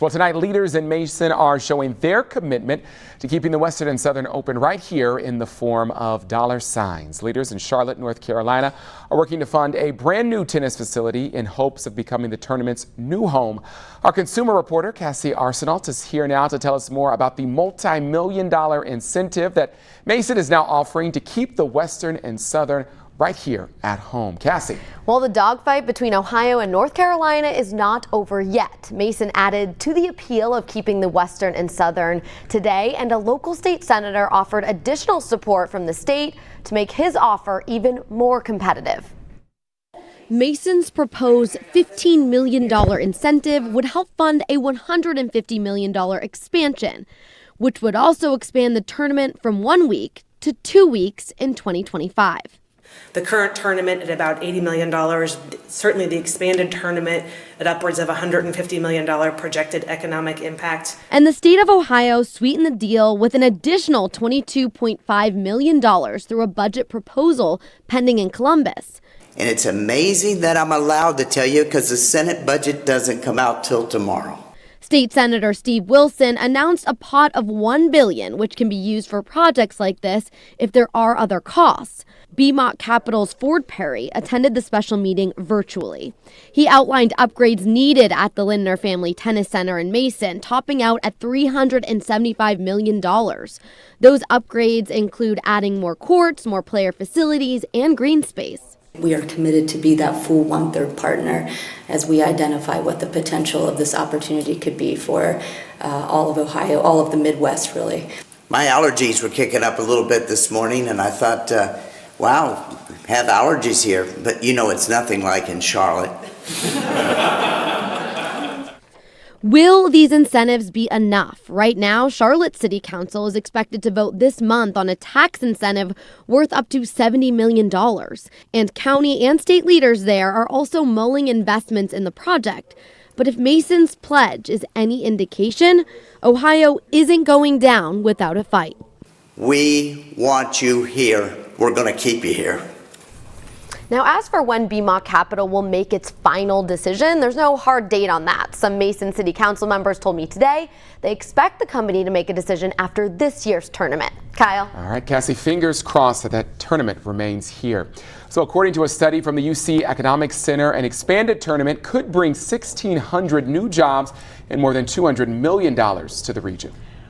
Well, tonight, leaders in Mason are showing their commitment to keeping the Western and Southern open right here in the form of dollar signs. Leaders in Charlotte, North Carolina are working to fund a brand new tennis facility in hopes of becoming the tournament's new home. Our consumer reporter, Cassie Arsenault, is here now to tell us more about the multi-million-dollar incentive that Mason is now offering to keep the Western and Southern right here at home. Cassie. Well, the dogfight between Ohio and North Carolina is not over yet. Mason added to the appeal of keeping the Western and Southern today, and a local state senator offered additional support from the state to make his offer even more competitive. Mason's proposed $15 million incentive would help fund a $150 million expansion, which would also expand the tournament from 1 week to 2 weeks in 2025. The current tournament at about $80 million, certainly the expanded tournament at upwards of $150 million projected economic impact. And the state of Ohio sweetened the deal with an additional $22.5 million through a budget proposal pending in Columbus. And it's amazing that I'm allowed to tell you because the Senate budget doesn't come out till tomorrow. State Senator Steve Wilson announced a pot of $1 billion, which can be used for projects like this if there are other costs. BMOC Capital's Ford Perry attended the special meeting virtually. He outlined upgrades needed at the Lindner Family Tennis Center in Mason, topping out at $375 million. Those upgrades include adding more courts, more player facilities, and green space. We are committed to be that full one-third partner as we identify what the potential of this opportunity could be for all of Ohio, all of the Midwest, really. My allergies were kicking up a little bit this morning, and I thought, wow, have allergies here, but you know it's nothing like in Charlotte. Will these incentives be enough? Right now, Charlotte City Council is expected to vote this month on a tax incentive worth up to $70 million. And county and state leaders there are also mulling investments in the project. But if Mason's pledge is any indication, Ohio isn't going down without a fight. We want you here. We're going to keep you here. Now, as for when BMOC Capital will make its final decision, there's no hard date on that. Some Mason City Council members told me today they expect the company to make a decision after this year's tournament. Kyle. All right, Cassie, fingers crossed that tournament remains here. So according to a study from the UC Economics Center, an expanded tournament could bring 1,600 new jobs and more than $200 million to the region.